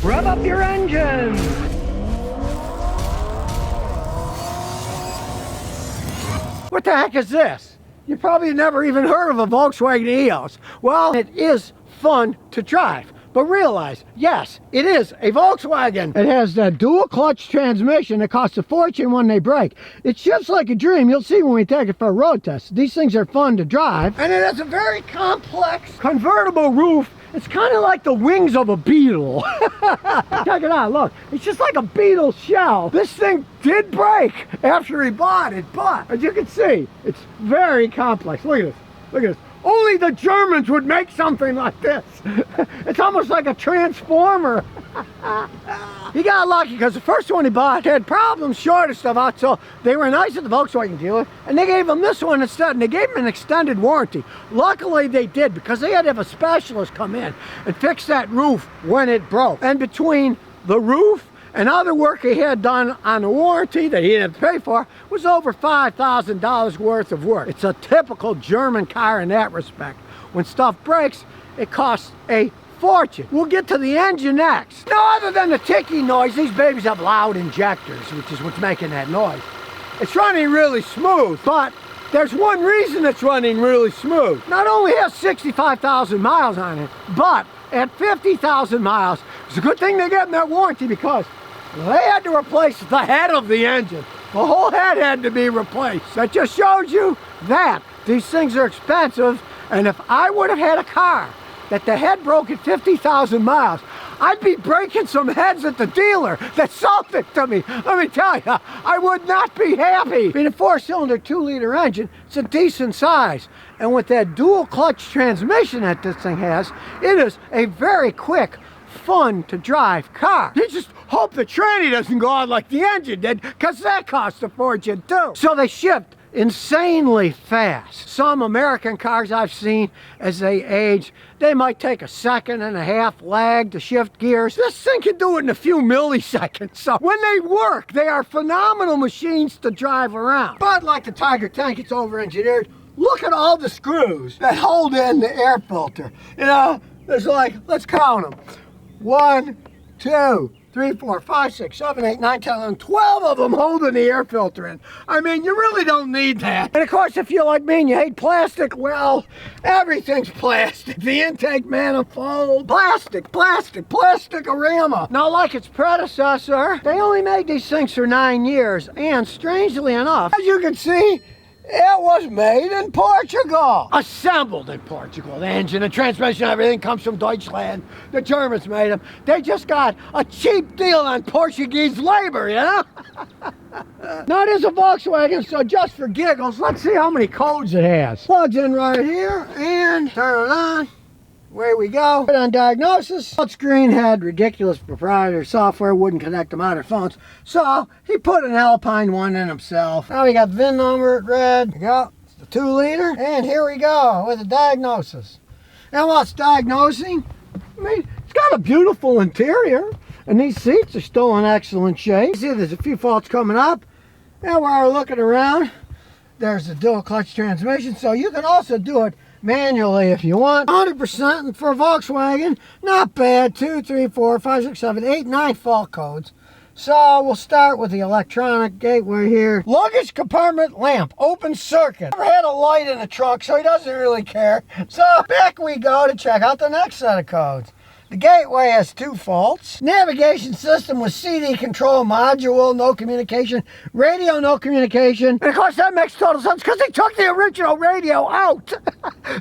Rev up your engine! What the heck is this? You probably never even heard of a Volkswagen EOS. Well, it is fun to drive. But realize, yes, it is a Volkswagen. It has that dual clutch transmission that costs a fortune when they break. It's just like a dream. You'll see when we take it for a road test. These things are fun to drive. And it has a very complex convertible roof. It's kind of like the wings of a beetle. Check it out, look. It's just like a beetle shell. This thing did break after he bought it, but as you can see, it's very complex. Look at this, look at this. Only the Germans would make something like this. It's almost like a transformer. He got lucky because the first one he bought had problems short of stuff out, so they were nice at the Volkswagen dealer, and they gave him this one instead, and they gave him an extended warranty. Luckily they did, because they had to have a specialist come in and fix that roof when it broke. And between the roof and other work he had done on the warranty that he didn't have to pay for was over $5,000 worth of work. It's a typical German car in that respect. When stuff breaks, it costs a fortune. We'll get to the engine next. Now, other than the ticking noise, these babies have loud injectors, which is what's making that noise. It's running really smooth, but there's one reason it's running really smooth. Not only has 65,000 miles on it, but at 50,000 miles, it's a good thing they get in that warranty because they had to replace the head of the engine. The whole head had to be replaced. That just shows you that these things are expensive, and if I would have had a car that the head broke at 50,000 miles, I'd be breaking some heads at the dealer that sold it to me. Let me tell you, I would not be happy. Being a 4-cylinder, 2-liter engine, it's a decent size. And with that dual clutch transmission that this thing has, it is a very quick, fun to drive car. You just hope the tranny doesn't go on like the engine did, because that costs a fortune too. So they shipped insanely fast. Some American cars I've seen, as they age, they might take a second and a half lag to shift gears. This thing can do it in a few milliseconds. So when they work, they are phenomenal machines to drive around. But like the Tiger tank, it's over-engineered. Look at all the screws that hold in the air filter. You know, there's like, let's count them. 1, 2, 3, 4, 5, 6, 7, 8, 9, 10, 11, 12 of them holding the air filter in. I mean, you really don't need that. And of course, if you're like me and you hate plastic, well, everything's plastic. The intake manifold, plastic-orama. Now, like its predecessor, they only made these things for 9 years. And strangely enough, as you can see, it was made in Portugal. Assembled in Portugal. The engine and transmission, everything comes from Deutschland. The Germans made them. They just got a cheap deal on Portuguese labor, you know? Now it is a Volkswagen, so just for giggles, let's see how many codes it has. Plugs in right here and turn it on. Away we go. Put on diagnosis. Touchscreen had ridiculous proprietary software, wouldn't connect to modern phones. So he put an Alpine one in himself. Now we got the VIN number red. There we go. It's the 2-liter. And here we go with the diagnosis. And while it's diagnosing, I mean, it's got a beautiful interior. And these seats are still in excellent shape. You see there's a few faults coming up. And while we're looking around, there's the dual clutch transmission. So you can also do it manually if you want. 100% for Volkswagen, not bad. 2, 3, 4, 5, 6, 7, 8, 9 fault codes. So we'll start with the electronic gateway here. Luggage compartment lamp, open circuit. Never had a light in the trunk, so he doesn't really care. So back we go to check out the next set of codes. The gateway has 2 faults. Navigation system with CD control module, no communication. Radio, no communication. And of course that makes total sense because they took the original radio out.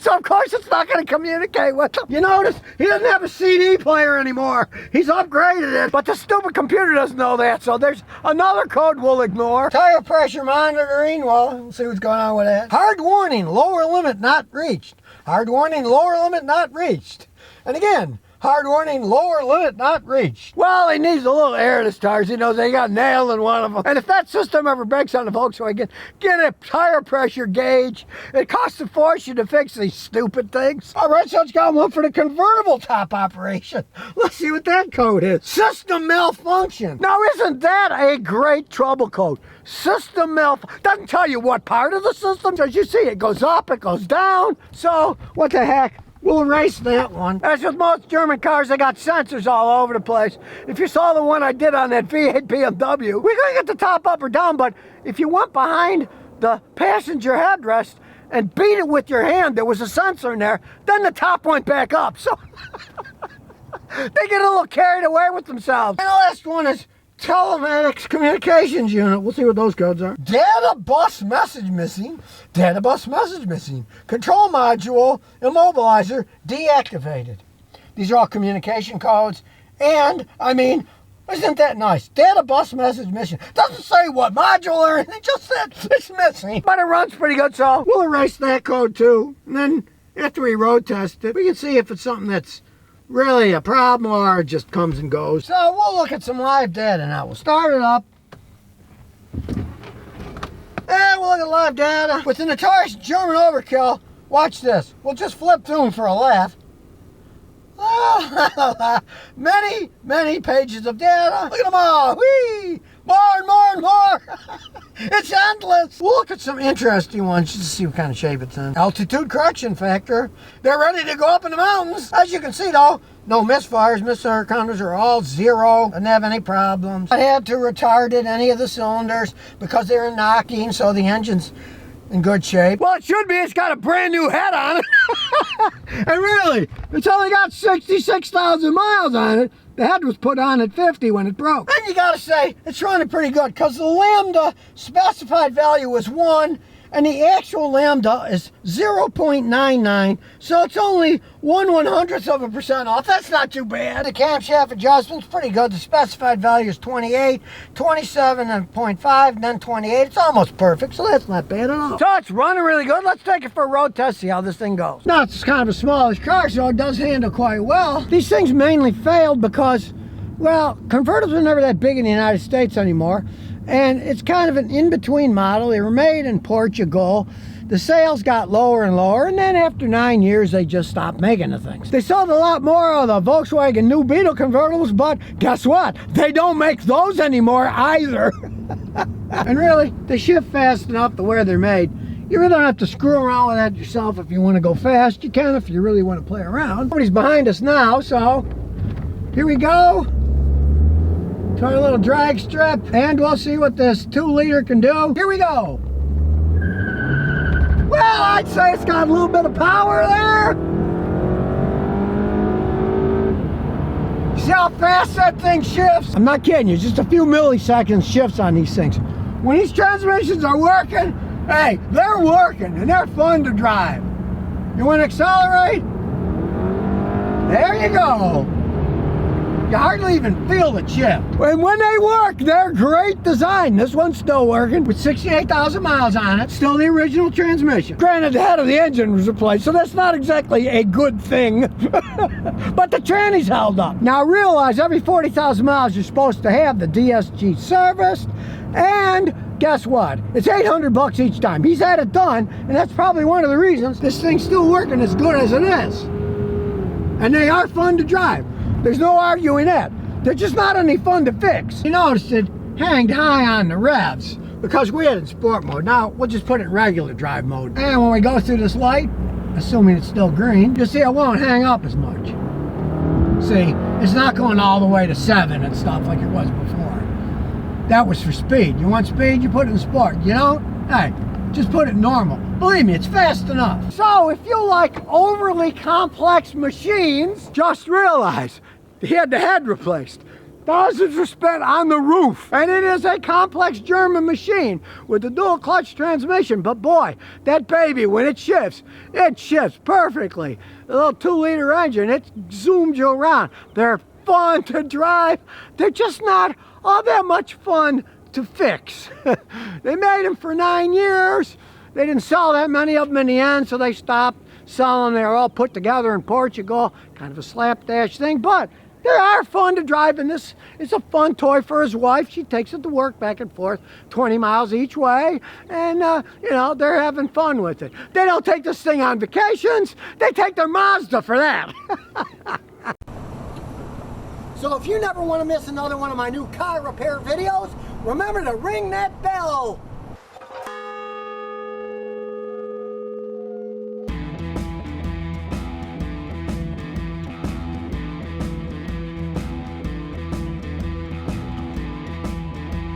So of course it's not going to communicate with them. You notice he doesn't have a CD player anymore. He's upgraded it, but the stupid computer doesn't know that. So there's another code we'll ignore. Tire pressure monitoring. Well, we'll see what's going on with that. Hard warning, lower limit not reached. Hard warning, lower limit not reached. And again, hard warning, lower limit not reached. Well, he needs a little air in his tires. He knows they got nailed in one of them. And if that system ever breaks on the Volkswagen, get a tire pressure gauge. It costs a fortune to fix these stupid things. All right, so it's got one for the convertible top operation. Let's see what that code is. System malfunction. Now, isn't that a great trouble code? System malfunction. Doesn't tell you what part of the system. As you see, it goes up, it goes down. So, what the heck? We'll erase that one. As with most German cars, they got sensors all over the place. If you saw the one I did on that V8 BMW, we couldn't get the top up or down, but if you went behind the passenger headrest and beat it with your hand, there was a sensor in there, then the top went back up. So they get a little carried away with themselves. And the last one is telematics communications unit. We'll see what those codes are. Data bus message missing. Data bus message missing. Control module immobilizer deactivated. These are all communication codes. And, I mean, isn't that nice? Data bus message missing. Doesn't say what module or anything, just said it's missing. But it runs pretty good, so we'll erase that code too. And then after we road test it, we can see if it's something that's really a problem or it just comes and goes. So we'll look at some live data now. We'll start it up. And we'll look at live data. With the notorious German overkill, watch this. We'll just flip through them for a laugh. Many pages of data. Look at them all. Whee! More and more and more. It's endless. We'll look at some interesting ones just to see what kind of shape it's in. Altitude correction factor. They're ready to go up in the mountains. As you can see though, no misfires, misfire counters are all zero. Didn't have any problems. I had to retarded any of the cylinders because they were knocking, so the engine's in good shape. Well, it should be. It's got a brand new head on it. And really, it's only got 66,000 miles on it. The head was put on at 50 when it broke. And you gotta say, it's running pretty good because the lambda specified value was 1 and the actual lambda is 0.99, so it's only 1/100% off. That's not too bad. The camshaft adjustment's pretty good. The specified value is 28, 27.5, and then 28. It's almost perfect, so that's not bad at all. So it's running really good. Let's take it for a road test, see how this thing goes. Now, it's kind of a smallish car, so it does handle quite well. These things mainly failed because, well, convertibles are never that big in the United States anymore. And it's kind of an in-between model. They were made in Portugal. The sales got lower and lower, and then after 9 years, they just stopped making the things. They sold a lot more of the Volkswagen New Beetle convertibles, but guess what? They don't make those anymore either. And really, they shift fast enough to where they're made. You really don't have to screw around with that yourself if you want to go fast. You can if you really want to play around. Nobody's behind us now, so here we go. To our little drag strip, and we'll see what this 2-liter can do. Here we go. Well, I'd say it's got a little bit of power there. See how fast that thing shifts? I'm not kidding you, just a few milliseconds shifts on these things. When these transmissions are working, hey, they're working and they're fun to drive. You want to accelerate? There you go. You hardly even feel the chip. And when they work, they're great design. This one's still working with 68,000 miles on it. Still the original transmission. Granted, the head of the engine was replaced, so that's not exactly a good thing. But the tranny's held up. Now realize every 40,000 miles you're supposed to have the DSG serviced. And guess what? It's 800 bucks each time. He's had it done, and that's probably one of the reasons this thing's still working as good as it is. And they are fun to drive. There's no arguing that. They're just not any fun to fix. You noticed it hanged high on the revs because we had it in sport mode. Now, we'll just put it in regular drive mode. And when we go through this light, assuming it's still green, you'll see it won't hang up as much. See, it's not going all the way to 7 and stuff like it was before. That was for speed. You want speed, you put it in sport. You don't? Hey, just put it normal. Believe me, it's fast enough. So, if you like overly complex machines, just realize he had the head replaced. Thousands were spent on the roof. And it is a complex German machine with a dual clutch transmission. But boy, that baby, when it shifts perfectly. The little 2-liter engine, it zooms you around. They're fun to drive. They're just not all that much fun to fix. They made them for 9 years. They didn't sell that many of them in the end, so they stopped selling. They were all put together in Portugal. Kind of a slapdash thing, but they are fun to drive, and this is a fun toy for his wife. She takes it to work back and forth, 20 miles each way, and, you know, they're having fun with it. They don't take this thing on vacations. They take their Mazda for that. So if you never want to miss another one of my new car repair videos, remember to ring that bell.